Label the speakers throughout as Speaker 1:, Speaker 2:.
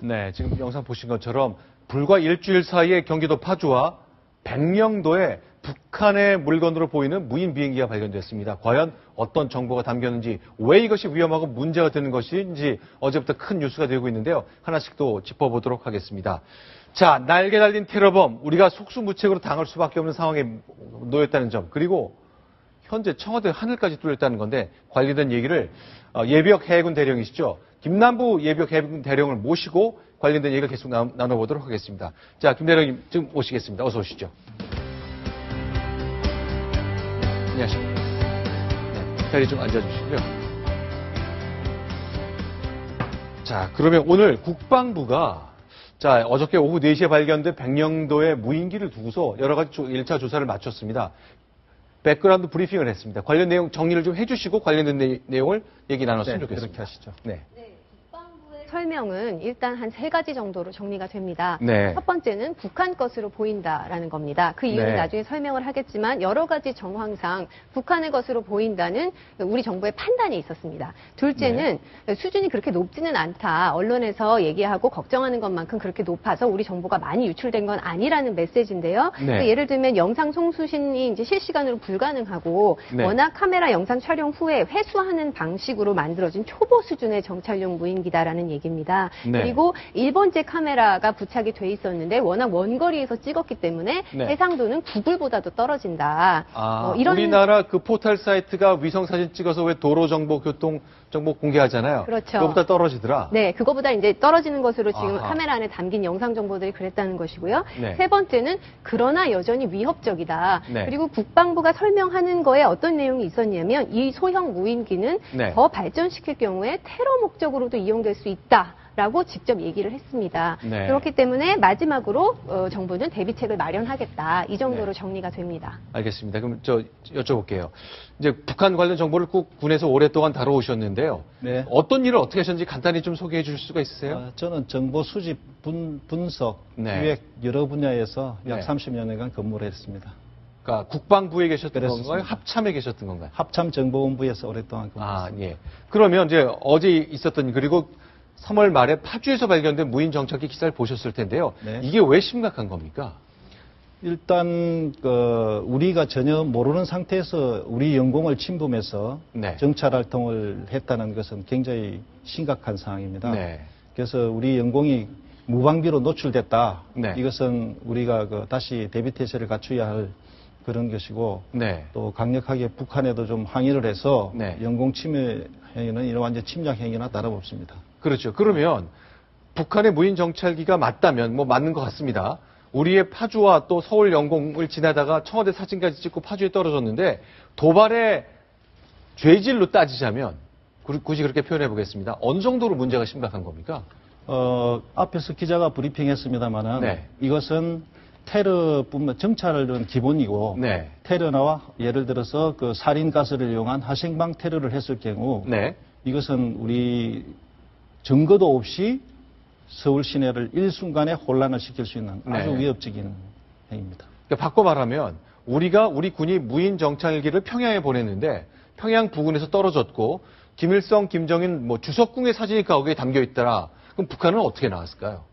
Speaker 1: 네, 지금 영상 보신 것처럼 불과 일주일 사이에 경기도 파주와 백령도에 북한의 물건으로 보이는 무인 비행기가 발견됐습니다. 과연 어떤 정보가 담겼는지, 왜 이것이 위험하고 문제가 되는 것인지 어제부터 큰 뉴스가 되고 있는데요. 하나씩 또 짚어보도록 하겠습니다. 자, 날개 달린 테러범, 우리가 속수무책으로 당할 수밖에 없는 상황에 놓였다는 점, 그리고 현재 청와대 하늘까지 뚫렸다는 건데 관련된 얘기를 예비역 해군 대령이시죠. 김남부 예비역 해군 대령을 모시고 관련된 얘기를 계속 나눠보도록 하겠습니다. 자, 김 대령님 지금 오시겠습니다. 어서 오시죠. 안녕하십니까. 네, 자리 좀 앉아주시고요. 자, 그러면 오늘 국방부가 어저께 오후 4시에 발견된 백령도의 무인기를 두고서 여러 가지 1차 조사를 마쳤습니다. 백그라운드 브리핑을 했습니다. 관련 내용 정리를 좀 해주시고 관련된 내용을 얘기 나눴으면 좋겠습니다.
Speaker 2: 그렇게 하시죠.
Speaker 1: 네.
Speaker 3: 국방부의 설명은 일단 한 3가지 정도로 정리가 됩니다.
Speaker 1: 네.
Speaker 3: 첫 번째는 북한 것으로 보인다라는 겁니다. 그 이유는
Speaker 1: 네.
Speaker 3: 나중에 설명을 하겠지만 여러 가지 정황상 북한의 것으로 보인다는 우리 정부의 판단이 있었습니다. 둘째는 수준이 그렇게 높지는 않다. 언론에서 얘기하고 걱정하는 것만큼 그렇게 높아서 우리 정보가 많이 유출된 건 아니라는 메시지인데요.
Speaker 1: 네.
Speaker 3: 예를 들면 영상 송수신이 이제 실시간으로 불가능하고
Speaker 1: 네.
Speaker 3: 워낙 카메라 영상 촬영 후에 회수하는 방식으로 만들어진 초보 수준의 정찰용 무인기다라는 얘기입니다.
Speaker 1: 네.
Speaker 3: 그리고 일본제 카메라가 부착이 돼 있었는데 워낙 먼 거리에서 찍었기 때문에
Speaker 1: 네.
Speaker 3: 해상도는 구글보다도 떨어진다. 이런
Speaker 1: 우리나라 그 포털 사이트가 위성 사진 찍어서 왜 도로 정보, 교통 정보 공개하잖아요.
Speaker 3: 그렇죠.
Speaker 1: 그거보다 떨어지더라.
Speaker 3: 네, 그거보다 이제 떨어지는 것으로 지금
Speaker 1: 아하.
Speaker 3: 카메라 안에 담긴 영상 정보들이 그랬다는 것이고요.
Speaker 1: 네.
Speaker 3: 세 번째는 그러나 여전히 위협적이다.
Speaker 1: 네.
Speaker 3: 그리고 국방부가 설명하는 거에 어떤 내용이 있었냐면 이 소형 무인기는
Speaker 1: 네.
Speaker 3: 더 발전시킬 경우에 테러 목적으로도 이용될 수 있다. 라고 직접 얘기를 했습니다.
Speaker 1: 네.
Speaker 3: 그렇기 때문에 마지막으로 정부는 대비책을 마련하겠다. 이 정도로
Speaker 1: 네.
Speaker 3: 정리가 됩니다.
Speaker 1: 알겠습니다. 그럼 여쭤볼게요. 이제 북한 관련 정보를 꼭 군에서 오랫동안 다뤄오셨는데요.
Speaker 2: 네.
Speaker 1: 어떤 일을 어떻게 하셨는지 간단히 좀 소개해 주실 수가 있으세요?
Speaker 2: 저는 정보 수집, 분석,
Speaker 1: 네.
Speaker 2: 기획 여러 분야에서 약
Speaker 1: 네.
Speaker 2: 30여 년간 근무를 했습니다.
Speaker 1: 그러니까 국방부에 계셨던
Speaker 2: 그랬습니다.
Speaker 1: 건가요? 합참에 계셨던 건가요?
Speaker 2: 합참정보본부에서 오랫동안 근무했습니다.
Speaker 1: 예. 그러면 이제 어제 있었던 그리고 3월 말에 파주에서 발견된 무인 정찰기 기사를 보셨을 텐데요.
Speaker 2: 네.
Speaker 1: 이게 왜 심각한 겁니까?
Speaker 2: 일단 우리가 전혀 모르는 상태에서 우리 영공을 침범해서
Speaker 1: 네.
Speaker 2: 정찰 활동을 했다는 것은 굉장히 심각한 상황입니다.
Speaker 1: 네.
Speaker 2: 그래서 우리 영공이 무방비로 노출됐다.
Speaker 1: 네.
Speaker 2: 이것은 우리가 다시 대비태세를 갖추어야 할 그런 것이고
Speaker 1: 네.
Speaker 2: 또 강력하게 북한에도 좀 항의를 해서
Speaker 1: 네.
Speaker 2: 영공 침해 행위는 이런 완전 침략 행위나 다름없습니다.
Speaker 1: 그렇죠. 그러면 북한의 무인 정찰기가 맞다면 맞는 것 같습니다. 우리의 파주와 또 서울 영공을 지나다가 청와대 사진까지 찍고 파주에 떨어졌는데 도발의 죄질로 따지자면 굳이 그렇게 표현해 보겠습니다. 어느 정도로 문제가 심각한 겁니까?
Speaker 2: 앞에서 기자가 브리핑했습니다만은
Speaker 1: 네.
Speaker 2: 이것은 테러뿐만 정찰은 기본이고
Speaker 1: 네.
Speaker 2: 테러나 예를 들어서 그 살인 가스를 이용한 화생방 테러를 했을 경우
Speaker 1: 네.
Speaker 2: 이것은 우리 증거도 없이 서울 시내를 일순간에 혼란을 시킬 수 있는 아주
Speaker 1: 네.
Speaker 2: 위협적인 행위입니다.
Speaker 1: 그러니까 바꿔 말하면 우리 군이 무인 정찰기를 평양에 보냈는데 평양 부근에서 떨어졌고 김일성, 김정인 주석궁의 사진이 거기에 담겨 있더라. 그럼 북한은 어떻게 나왔을까요?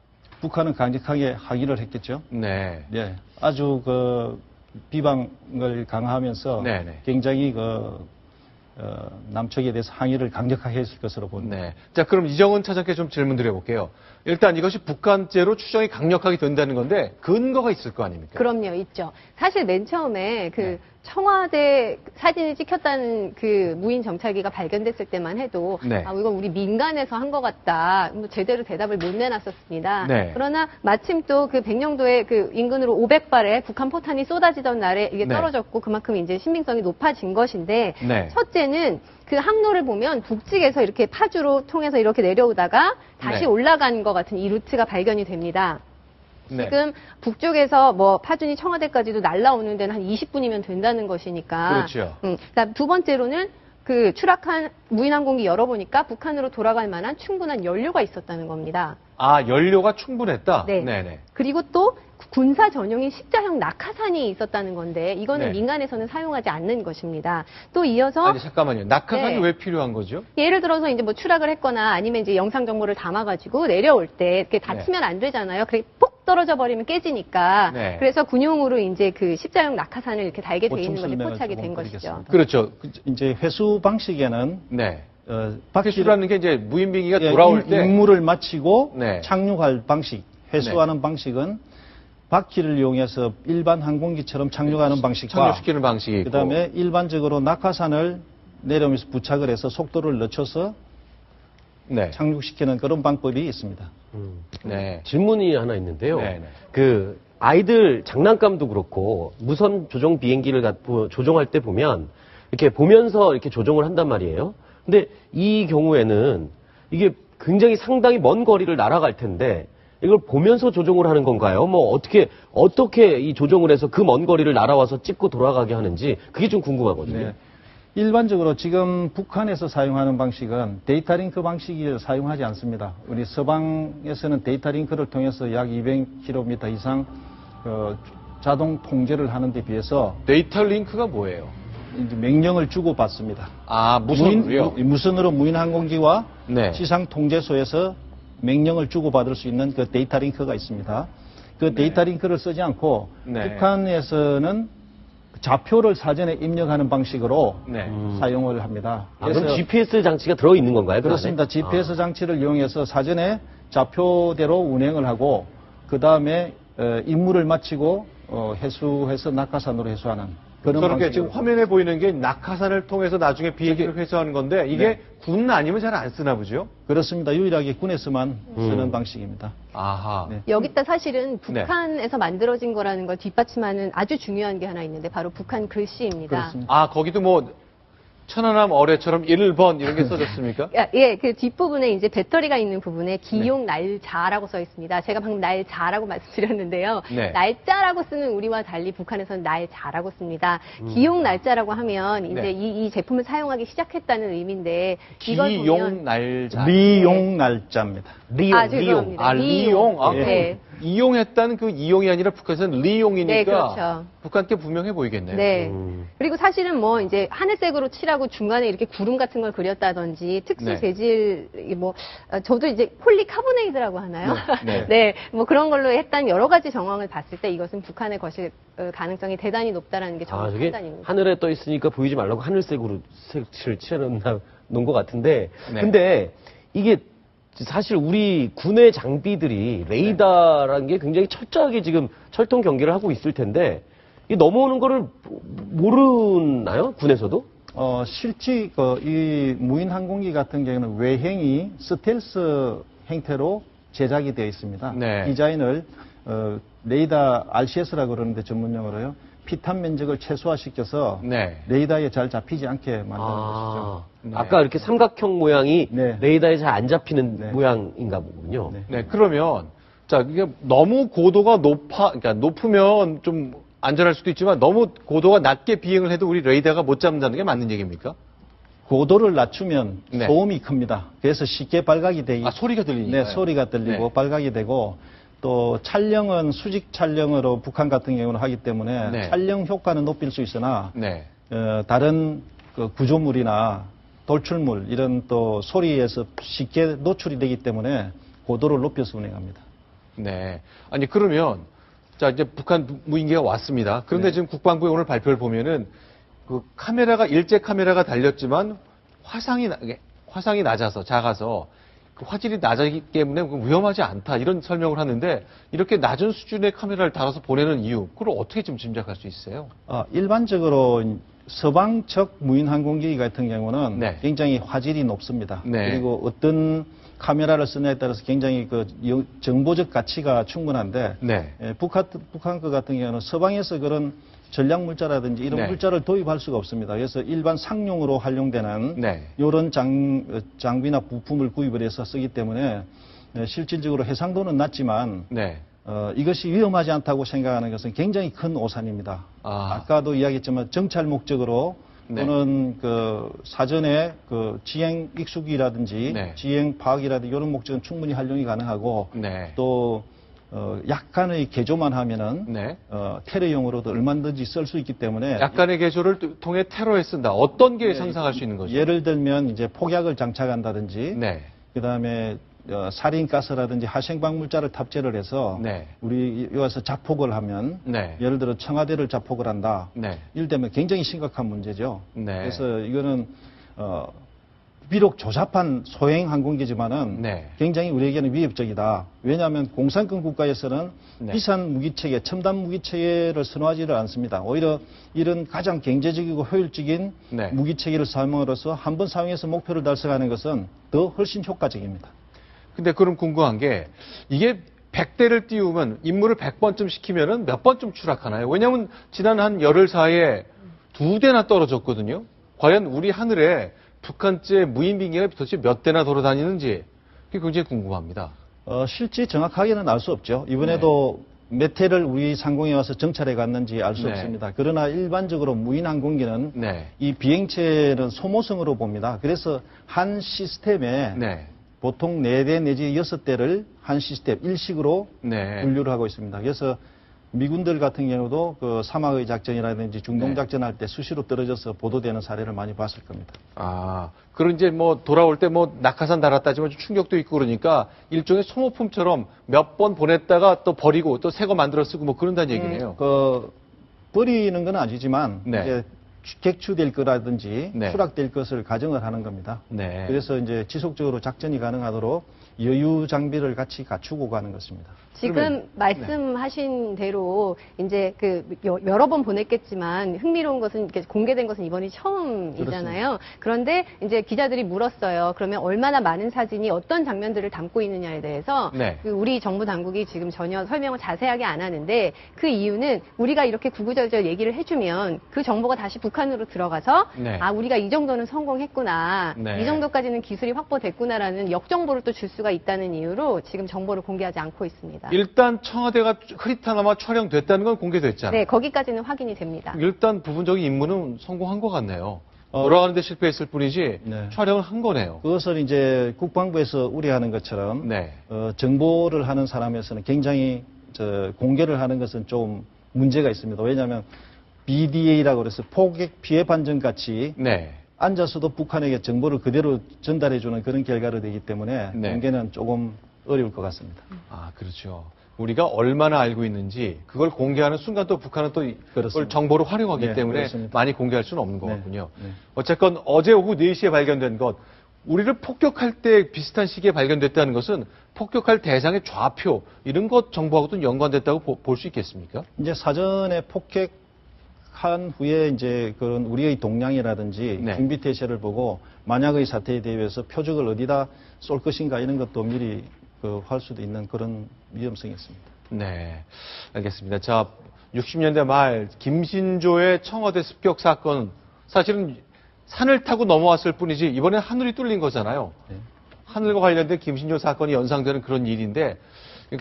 Speaker 2: 북한은 강력하게 항의를 했겠죠.
Speaker 1: 네.
Speaker 2: 예, 아주 비방을 강화하면서
Speaker 1: 네, 네.
Speaker 2: 굉장히 남측에 대해서 항의를 강력하게 했을 것으로 봅니다.
Speaker 1: 네. 자, 그럼 이정은 차장께 좀 질문 드려볼게요. 일단 이것이 북한죄로 추정이 강력하게 된다는 건데 근거가 있을 거 아닙니까?
Speaker 3: 그럼요, 있죠. 사실 맨 처음에
Speaker 1: 네.
Speaker 3: 청와대 사진이 찍혔다는 그 무인 정찰기가 발견됐을 때만 해도
Speaker 1: 네.
Speaker 3: 이건 우리 민간에서 한 것 같다. 제대로 대답을 못 내놨었습니다.
Speaker 1: 네.
Speaker 3: 그러나 마침 또 그 백령도의 그 인근으로 500발의 북한 포탄이 쏟아지던 날에 이게
Speaker 1: 네.
Speaker 3: 떨어졌고 그만큼 이제 신빙성이 높아진 것인데
Speaker 1: 네.
Speaker 3: 첫째는 그 항로를 보면 북측에서 이렇게 파주로 통해서 이렇게 내려오다가 다시
Speaker 1: 네.
Speaker 3: 올라간 것 같은 이 루트가 발견이 됩니다.
Speaker 1: 네.
Speaker 3: 지금 북쪽에서 파주니 청와대까지도 날라오는 데는 한 20분이면 된다는 것이니까.
Speaker 1: 그렇죠.
Speaker 3: 그다음 두 번째로는 그 추락한 무인항공기 열어보니까 북한으로 돌아갈 만한 충분한 연료가 있었다는 겁니다.
Speaker 1: 아, 연료가 충분했다?
Speaker 3: 네.
Speaker 1: 네네.
Speaker 3: 그리고 또 군사 전용인 십자형 낙하산이 있었다는 건데 이거는
Speaker 1: 네.
Speaker 3: 민간에서는 사용하지 않는 것입니다. 또 이어서
Speaker 1: 아니, 잠깐만요. 낙하산이
Speaker 3: 네.
Speaker 1: 왜 필요한 거죠?
Speaker 3: 예를 들어서 이제 뭐 추락을 했거나 아니면 이제 영상 정보를 담아가지고 내려올 때 이렇게 다치면 안 되잖아요. 그게 폭 떨어져 버리면 깨지니까.
Speaker 1: 네.
Speaker 3: 그래서 군용으로 이제 그 십자형 낙하산을 이렇게 달게 돼
Speaker 2: 보충
Speaker 3: 있는 것이
Speaker 2: 설명을
Speaker 3: 포착이
Speaker 2: 조금
Speaker 3: 된 것이죠.
Speaker 2: 드리겠습니다.
Speaker 1: 그렇죠.
Speaker 2: 이제 회수 방식에는
Speaker 1: 네.
Speaker 2: 바퀴를
Speaker 1: 회수라는 게 이제 무인 비행기가
Speaker 2: 예,
Speaker 1: 돌아올 때
Speaker 2: 임무를 마치고
Speaker 1: 네.
Speaker 2: 착륙할 방식, 회수하는 방식은 바퀴를 이용해서 일반 항공기처럼 착륙하는 방식과
Speaker 1: 착륙시키는 방식이 있고.
Speaker 2: 그다음에 일반적으로 낙하산을 내려오면서 부착을 해서 속도를 늦춰서
Speaker 1: 네.
Speaker 2: 착륙시키는 그런 방법이 있습니다.
Speaker 1: 네.
Speaker 4: 질문이 하나 있는데요.
Speaker 1: 네, 네.
Speaker 4: 그 아이들 장난감도 그렇고 무선 조종 비행기를 조종할 때 보면 이렇게 보면서 이렇게 조종을 한단 말이에요. 근데 이 경우에는 이게 굉장히 상당히 먼 거리를 날아갈 텐데 이걸 보면서 조종을 하는 건가요? 뭐 어떻게 이 조종을 해서 그 먼 거리를 날아와서 찍고 돌아가게 하는지 그게 좀 궁금하거든요.
Speaker 2: 네. 일반적으로 지금 북한에서 사용하는 방식은 데이터 링크 방식을 사용하지 않습니다. 우리 서방에서는 데이터 링크를 통해서 약 200km 이상 자동 통제를 하는 데 비해서
Speaker 1: 데이터 링크가 뭐예요?
Speaker 2: 이제 명령을 주고 받습니다.
Speaker 1: 아, 무선으로요?
Speaker 2: 무선으로 무인 항공기와
Speaker 1: 네.
Speaker 2: 지상 통제소에서 명령을 주고 받을 수 있는 그 데이터 링크가 있습니다. 그 데이터 링크를 쓰지 않고
Speaker 1: 네.
Speaker 2: 북한에서는 좌표를 사전에 입력하는 방식으로
Speaker 1: 네.
Speaker 2: 사용을 합니다.
Speaker 4: 아, 그럼 GPS 장치가 들어있는 건가요? 그 안에?
Speaker 2: 그렇습니다. GPS 장치를 이용해서 사전에 좌표대로 운행을 하고 그 다음에 임무를 마치고 회수해서 낙하산으로 회수하는 그런
Speaker 1: 그렇게
Speaker 2: 방식으로.
Speaker 1: 지금 화면에 보이는 게 낙하산을 통해서 나중에 비행기를 회수하는 건데 이게
Speaker 2: 네.
Speaker 1: 군 아니면 잘 안 쓰나 보죠?
Speaker 2: 그렇습니다. 유일하게 군에서만 쓰는 방식입니다.
Speaker 1: 아하.
Speaker 2: 네.
Speaker 3: 여기다 사실은 북한에서 만들어진 거라는 걸 뒷받침하는 아주 중요한 게 하나 있는데 바로 북한 글씨입니다.
Speaker 2: 그렇습니다.
Speaker 1: 아, 거기도 뭐 천안함 어뢰처럼 1번 이런 게 써졌습니까?
Speaker 3: 예, 그 뒷부분에 이제 배터리가 있는 부분에 기용 날자라고 써 있습니다. 제가 방금 날자라고 말씀드렸는데요.
Speaker 1: 네.
Speaker 3: 날짜라고 쓰는 우리와 달리 북한에서는 날자라고 씁니다. 기용 날짜라고 하면 이제
Speaker 1: 네.
Speaker 3: 이 제품을 사용하기 시작했다는 의미인데 이걸
Speaker 1: 기용
Speaker 3: 보면
Speaker 1: 날자.
Speaker 2: 리용 날짜입니다.
Speaker 3: 아, 죄송합니다.
Speaker 1: 아, 리용. 아,
Speaker 3: 네.
Speaker 1: 이용했다는 그 이용이 아니라 북한에서는 리용이니까
Speaker 3: 네, 그렇죠.
Speaker 1: 북한께 분명해 보이겠네요.
Speaker 3: 네. 그리고 사실은 뭐 이제 하늘색으로 칠하고 중간에 이렇게 구름 같은 걸 그렸다든지 특수
Speaker 1: 네.
Speaker 3: 재질 뭐 저도 이제 폴리카보네이드라고 하나요?
Speaker 1: 네.
Speaker 3: 네. 뭐 그런 걸로 했던 여러 가지 정황을 봤을 때 이것은 북한의 것일 가능성이 대단히 높다라는 게
Speaker 4: 아,
Speaker 3: 정확한
Speaker 4: 저게
Speaker 3: 판단입니다.
Speaker 4: 하늘에 떠 있으니까 보이지 말라고 하늘색으로 색칠 칠해놓은 것 같은데.
Speaker 1: 네.
Speaker 4: 근데 이게 사실 우리 군의 장비들이 레이더라는 게 굉장히 철저하게 지금 철통 경계를 하고 있을 텐데 이 넘어오는 거를 모르나요? 군에서도?
Speaker 2: 실제 이 무인 항공기 같은 경우는 외형이 스텔스 형태로 제작이 되어 있습니다.
Speaker 1: 네.
Speaker 2: 디자인을 레이더 RCS라고 그러는데 전문용어로요. 피탄 면적을 최소화시켜서
Speaker 1: 네.
Speaker 2: 레이더에 잘 잡히지 않게 만드는 것이죠.
Speaker 4: 아,
Speaker 1: 네.
Speaker 4: 아까 이렇게 삼각형 모양이
Speaker 2: 네.
Speaker 4: 레이더에 잘 안 잡히는
Speaker 2: 네.
Speaker 4: 모양인가 보군요.
Speaker 2: 네.
Speaker 1: 네, 그러면 자, 이게 너무 고도가 그러니까 높으면 좀 안전할 수도 있지만 너무 고도가 낮게 비행을 해도 우리 레이더가 못 잡는다는 게 맞는 얘기입니까?
Speaker 2: 고도를 낮추면
Speaker 1: 네.
Speaker 2: 소음이 큽니다. 그래서 쉽게 발각이 되기
Speaker 1: 아, 소리가 들리니까.
Speaker 2: 네, 소리가 들리고
Speaker 1: 네.
Speaker 2: 발각이 되고 또 촬영은 수직 촬영으로 북한 같은 경우는 하기 때문에
Speaker 1: 네.
Speaker 2: 촬영 효과는 높일 수 있으나
Speaker 1: 네.
Speaker 2: 다른 그 구조물이나 돌출물 이런 또 소리에서 쉽게 노출이 되기 때문에 고도를 높여서 운행합니다.
Speaker 1: 네. 아니, 그러면 자, 이제 북한 무인기가 왔습니다. 그런데
Speaker 2: 네. 지금
Speaker 1: 지금 국방부의 오늘 발표를 보면은 그 카메라가 일제 카메라가 달렸지만 화상이 낮아서 작아서 그 화질이 낮기 때문에 위험하지 않다 이런 설명을 하는데 이렇게 낮은 수준의 카메라를 달아서 보내는 이유 그걸 어떻게 좀 짐작할 수 있어요?
Speaker 2: 일반적으로 서방 측 무인 항공기 같은 경우는
Speaker 1: 네.
Speaker 2: 굉장히 화질이 높습니다.
Speaker 1: 네.
Speaker 2: 그리고 어떤 카메라를 쓰냐에 따라서 굉장히 그 정보적 가치가 충분한데
Speaker 1: 네.
Speaker 2: 북한 것 같은 경우는 서방에서 그런 전략 물자라든지 이런
Speaker 1: 네.
Speaker 2: 물자를 도입할 수가 없습니다. 그래서 일반 상용으로 활용되는
Speaker 1: 네.
Speaker 2: 이런 장비나 부품을 구입을 해서 쓰기 때문에 실질적으로 해상도는 낮지만
Speaker 1: 네.
Speaker 2: 이것이 위험하지 않다고 생각하는 것은 굉장히 큰 오산입니다. 아까도 이야기했지만 정찰 목적으로
Speaker 1: 네.
Speaker 2: 또는 그 사전에 그 지행 익숙이라든지
Speaker 1: 네.
Speaker 2: 지행 파악이라든지 이런 목적은 충분히 활용이 가능하고
Speaker 1: 네.
Speaker 2: 또 약간의 개조만 하면은
Speaker 1: 네.
Speaker 2: 테러용으로도 얼마든지 쓸 수 있기 때문에
Speaker 1: 약간의 개조를 통해 테러에 쓴다. 어떤 게 상상할 수 있는 거죠?
Speaker 2: 예를 들면 이제 폭약을 장착한다든지
Speaker 1: 네.
Speaker 2: 그다음에 살인가스라든지 화생방물자를 탑재를 해서
Speaker 1: 네.
Speaker 2: 우리 여기서 자폭을 하면
Speaker 1: 네.
Speaker 2: 예를 들어 청와대를 자폭을 한다.
Speaker 1: 네.
Speaker 2: 이럴 때면 굉장히 심각한 문제죠.
Speaker 1: 네.
Speaker 2: 그래서 이거는 비록 조잡한 소행 항공기지만은
Speaker 1: 네.
Speaker 2: 굉장히 우리에게는 위협적이다. 왜냐하면 공산권 국가에서는
Speaker 1: 네.
Speaker 2: 비싼 무기체계, 첨단 무기체계를 선호하지를 않습니다. 오히려 이런 가장 경제적이고 효율적인
Speaker 1: 네.
Speaker 2: 무기체계를 사용으로써 한 번 사용해서 목표를 달성하는 것은 더 훨씬 효과적입니다.
Speaker 1: 근데 그럼 궁금한 게 이게 100대를 띄우면 임무를 100번쯤 시키면은 몇 번쯤 추락하나요? 왜냐하면 지난 한 열흘 사이에 2대나 떨어졌거든요. 과연 우리 하늘에 북한제 무인 비행기가 도대체 몇 대나 돌아다니는지 그게 굉장히 궁금합니다.
Speaker 2: 실제 정확하게는 알 수 없죠. 이번에도 몇 회를 우리 상공에 와서 정찰해 갔는지 알 수
Speaker 1: 네.
Speaker 2: 없습니다. 그러나 일반적으로 무인 항공기는
Speaker 1: 네.
Speaker 2: 이 비행체는 소모성으로 봅니다. 그래서 한 시스템에
Speaker 1: 네.
Speaker 2: 보통 4대 내지 6대를 한 시스템 일식으로
Speaker 1: 네.
Speaker 2: 분류를 하고 있습니다. 그래서 미군들 같은 경우도 그 사막의 작전이라든지 중동
Speaker 1: 네.
Speaker 2: 작전할 때 수시로 떨어져서 보도되는 사례를 많이 봤을 겁니다.
Speaker 1: 아, 그런 이제 뭐 돌아올 때 뭐 낙하산 달았다지만 좀 충격도 있고 그러니까 일종의 소모품처럼 몇 번 보냈다가 또 버리고 또 새 거 만들어 쓰고 뭐 그런다는 얘기네요.
Speaker 2: 버리는 건 아니지만
Speaker 1: 네.
Speaker 2: 이제 객추될 거라든지
Speaker 1: 네.
Speaker 2: 추락될 것을 가정을 하는 겁니다.
Speaker 1: 네.
Speaker 2: 그래서 이제 지속적으로 작전이 가능하도록 여유 장비를 같이 갖추고 가는 것입니다.
Speaker 3: 지금
Speaker 1: 그러면-
Speaker 3: 말씀하신 대로 이제 여러 번 보냈겠지만 흥미로운 것은 이렇게 공개된 것은 이번이 처음이잖아요. 그런데 이제 기자들이 물었어요. 그러면 얼마나 많은 사진이 어떤 장면들을 담고 있느냐에 대해서
Speaker 1: 네.
Speaker 3: 그 우리 정부 당국이 지금 전혀 설명을 자세하게 안 하는데 그 이유는 우리가 이렇게 구구절절 얘기를 해주면 그 정보가 다시 북한으로 들어가서
Speaker 1: 네.
Speaker 3: 아 우리가 이 정도는 성공했구나,
Speaker 1: 네.
Speaker 3: 이 정도까지는 기술이 확보됐구나라는 역정보를 또 줄 수가 있다는 이유로 지금 정보를 공개하지 않고 있습니다.
Speaker 1: 일단 청와대가 흐릿하나마 촬영됐다는 건 공개됐잖아요.
Speaker 3: 네, 거기까지는 확인이 됩니다.
Speaker 1: 일단 부분적인 임무는 성공한 것 같네요. 돌아가는데 실패했을 뿐이지
Speaker 2: 네.
Speaker 1: 촬영을 한 거네요.
Speaker 2: 그것을 이제 국방부에서 우려하는 것처럼
Speaker 1: 네.
Speaker 2: 정보를 하는 사람에서는 굉장히 공개를 하는 것은 좀 문제가 있습니다. 왜냐하면 BDA라고 그래서 포격 피해 반정 같이
Speaker 1: 네.
Speaker 2: 앉아서도 북한에게 정보를 그대로 전달해주는 그런 결과로 되기 때문에
Speaker 1: 네.
Speaker 2: 공개는 조금 어려울 것 같습니다.
Speaker 1: 아, 그렇죠. 우리가 얼마나 알고 있는지 그걸 공개하는 순간 또 북한은 또 그걸
Speaker 2: 그렇습니다.
Speaker 1: 정보를 활용하기
Speaker 2: 네,
Speaker 1: 때문에
Speaker 2: 그렇습니다.
Speaker 1: 많이 공개할 수는 없는 것
Speaker 2: 네,
Speaker 1: 같군요.
Speaker 2: 네.
Speaker 1: 어쨌건 어제 오후 4시에 발견된 것, 우리를 폭격할 때 비슷한 시기에 발견됐다는 것은 폭격할 대상의 좌표 이런 것 정보하고도 연관됐다고 볼 수 있겠습니까?
Speaker 2: 이제 사전에 폭격한 후에 이제 그런 우리의 동향이라든지
Speaker 1: 네.
Speaker 2: 준비 태세를 보고 만약의 사태에 대비해서 표적을 어디다 쏠 것인가 이런 것도 미리 할 수도 있는 그런 위험성이 있습니다.
Speaker 1: 네, 알겠습니다. 자, 60년대 말 김신조의 청와대 습격 사건 사실은 산을 타고 넘어왔을 뿐이지 이번엔 하늘이 뚫린 거잖아요.
Speaker 2: 네.
Speaker 1: 하늘과 관련된 김신조 사건이 연상되는 그런 일인데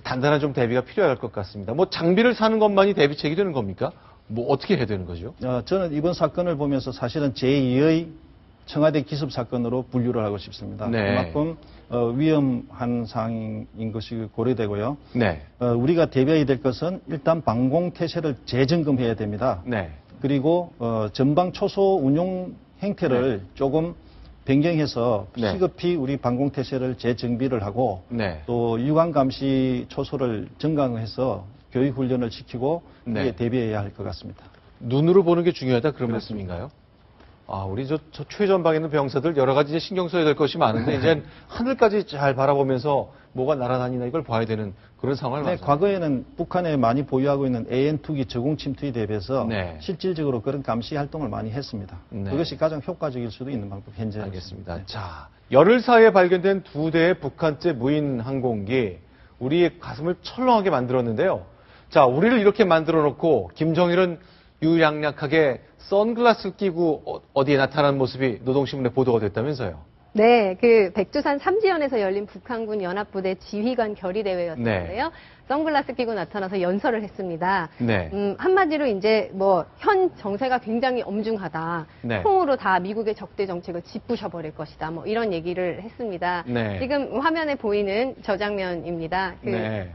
Speaker 1: 단단한 좀 대비가 필요할 것 같습니다. 뭐 장비를 사는 것만이 대비책이 되는 겁니까? 뭐 어떻게 해야 되는 거죠?
Speaker 2: 저는 이번 사건을 보면서 사실은 제2의 청와대 기습 사건으로 분류를 하고 싶습니다.
Speaker 1: 네.
Speaker 2: 그만큼 위험한 상황인 것이 고려되고요.
Speaker 1: 네,
Speaker 2: 우리가 대비해야 될 것은 일단 방공태세를 재점검해야 됩니다.
Speaker 1: 네,
Speaker 2: 그리고 전방 초소 운용 행태를 조금 변경해서
Speaker 1: 네.
Speaker 2: 시급히 우리 방공태세를 재정비를 하고
Speaker 1: 네.
Speaker 2: 또 유관 감시 초소를 증강해서 교육 훈련을 시키고
Speaker 1: 네.
Speaker 2: 이에 대비해야 할 것 같습니다.
Speaker 1: 눈으로 보는 게 중요하다 그런 말씀인가요? 아, 우리 저 최전방에 있는 병사들 여러 가지 이제 신경 써야 될 것이 많은데 이제 하늘까지 잘 바라보면서 뭐가 날아다니나 이걸 봐야 되는 그런 상황을
Speaker 2: 네,
Speaker 1: 맞아요.
Speaker 2: 과거에는 북한에 많이 보유하고 있는 AN2기 저공 침투에 대비해서
Speaker 1: 네.
Speaker 2: 실질적으로 그런 감시 활동을 많이 했습니다.
Speaker 1: 네.
Speaker 2: 그것이 가장 효과적일 수도 있는 방법 현재
Speaker 1: 알겠습니다.
Speaker 2: 네.
Speaker 1: 자, 열흘 사이에 발견된 2대의 북한제 무인 항공기, 우리의 가슴을 철렁하게 만들었는데요. 자, 우리를 이렇게 만들어 놓고 김정일은 유양약하게 선글라스를 끼고 어디에 나타난 모습이 노동신문에 보도가 됐다면서요.
Speaker 3: 네, 그 백두산 삼지연에서 열린 북한군 연합부대 지휘관 결의대회였는데요. 선글라스 끼고 나타나서 연설을 했습니다.
Speaker 1: 네.
Speaker 3: 한마디로 이제 뭐 현 정세가 굉장히 엄중하다.
Speaker 1: 네.
Speaker 3: 통으로 다 미국의 적대 정책을 짓부셔버릴 것이다. 뭐 이런 얘기를 했습니다.
Speaker 1: 네.
Speaker 3: 지금 화면에 보이는 저 장면입니다.
Speaker 1: 네.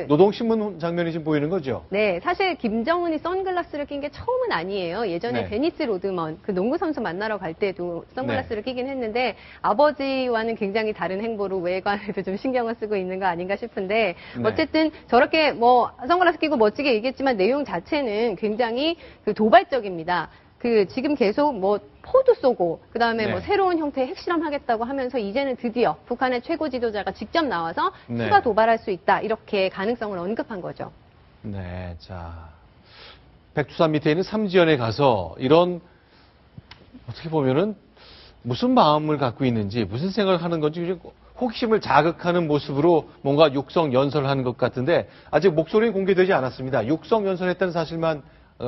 Speaker 1: 노동신문 장면이 지금 보이는 거죠?
Speaker 3: 네, 사실 김정은이 선글라스를 낀 게 처음은 아니에요. 예전에
Speaker 1: 네.
Speaker 3: 데니스 로드먼, 그 농구 선수 만나러 갈 때도 선글라스를
Speaker 1: 네.
Speaker 3: 끼긴 했는데 아버지와는 굉장히 다른 행보로 외관에도 좀 신경을 쓰고 있는 거 아닌가 싶은데
Speaker 1: 네.
Speaker 3: 어쨌든 저렇게 뭐 선글라스 끼고 멋지게 얘기했지만 내용 자체는 굉장히 그 도발적입니다. 그 지금 계속 뭐 포도 쏘고 그다음에
Speaker 1: 네.
Speaker 3: 뭐 새로운 형태의 핵실험하겠다고 하면서 이제는 드디어 북한의 최고 지도자가 직접 나와서
Speaker 1: 네.
Speaker 3: 추가 도발할 수 있다 이렇게 가능성을 언급한 거죠.
Speaker 1: 네, 자. 백두산 밑에 있는 삼지연에 가서 이런, 어떻게 보면은 무슨 마음을 갖고 있는지, 무슨 생각을 하는 건지 호기심을 자극하는 모습으로 뭔가 육성 연설을 하는 것 같은데, 아직 목소리는 공개되지 않았습니다. 육성 연설했다는 사실만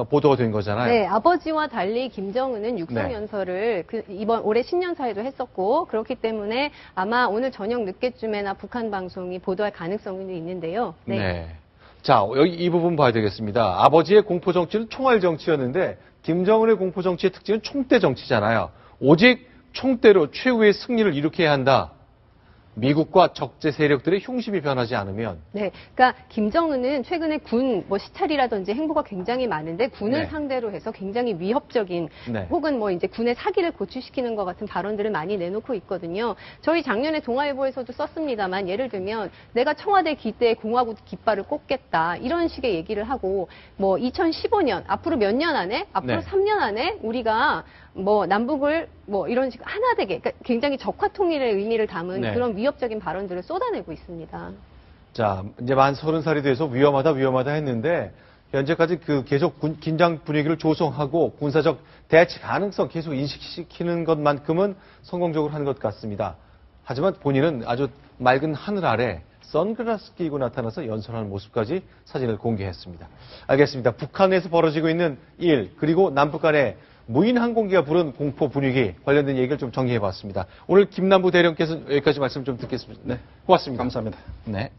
Speaker 1: 보도가 된 거잖아요.
Speaker 3: 네, 아버지와 달리 김정은은 육성
Speaker 1: 네.
Speaker 3: 연설을 이번 올해 신년사에도 했었고 그렇기 때문에 아마 오늘 저녁 늦게쯤에나 북한 방송이 보도할 가능성이 있는데요.
Speaker 1: 네. 자, 여기 이 부분 봐야 되겠습니다. 아버지의 공포 정치는 총알 정치였는데 김정은의 공포 정치의 특징은 총대 정치잖아요. 오직 총대로 최후의 승리를 일으켜야 한다. 미국과 적재 세력들의 흉심이 변하지 않으면.
Speaker 3: 네, 그러니까 김정은은 최근에 군 뭐 시찰이라든지 행보가 굉장히 많은데 군을
Speaker 1: 네.
Speaker 3: 상대로 해서 굉장히 위협적인
Speaker 1: 네.
Speaker 3: 혹은 뭐 이제 군의 사기를 고취시키는 것 같은 발언들을 많이 내놓고 있거든요. 저희 작년에 동아일보에서도 썼습니다만 예를 들면 내가 청와대 기대에 공화국 깃발을 꽂겠다 이런 식의 얘기를 하고 뭐 2015년 앞으로 몇 년 안에 앞으로
Speaker 1: 네.
Speaker 3: 3년 안에 우리가 뭐 남북을 뭐 이런 식 하나 되게 그러니까 굉장히 적화 통일의 의미를 담은
Speaker 1: 네.
Speaker 3: 그런 위협적인 발언들을 쏟아내고 있습니다.
Speaker 1: 자, 이제 만 30살이 돼서 위험하다 했는데 현재까지 그 계속 긴장 분위기를 조성하고 군사적 대치 가능성 계속 인식시키는 것만큼은 성공적으로 한 것 같습니다. 하지만 본인은 아주 맑은 하늘 아래 선글라스 끼고 나타나서 연설하는 모습까지 사진을 공개했습니다. 알겠습니다. 북한에서 벌어지고 있는 일 그리고 남북 간의 무인 항공기가 부른 공포 분위기 관련된 얘기를 좀 정리해봤습니다. 오늘 김남부 대령께서 여기까지 말씀 좀 듣겠습니다. 네, 고맙습니다.
Speaker 2: 감사합니다.
Speaker 1: 네.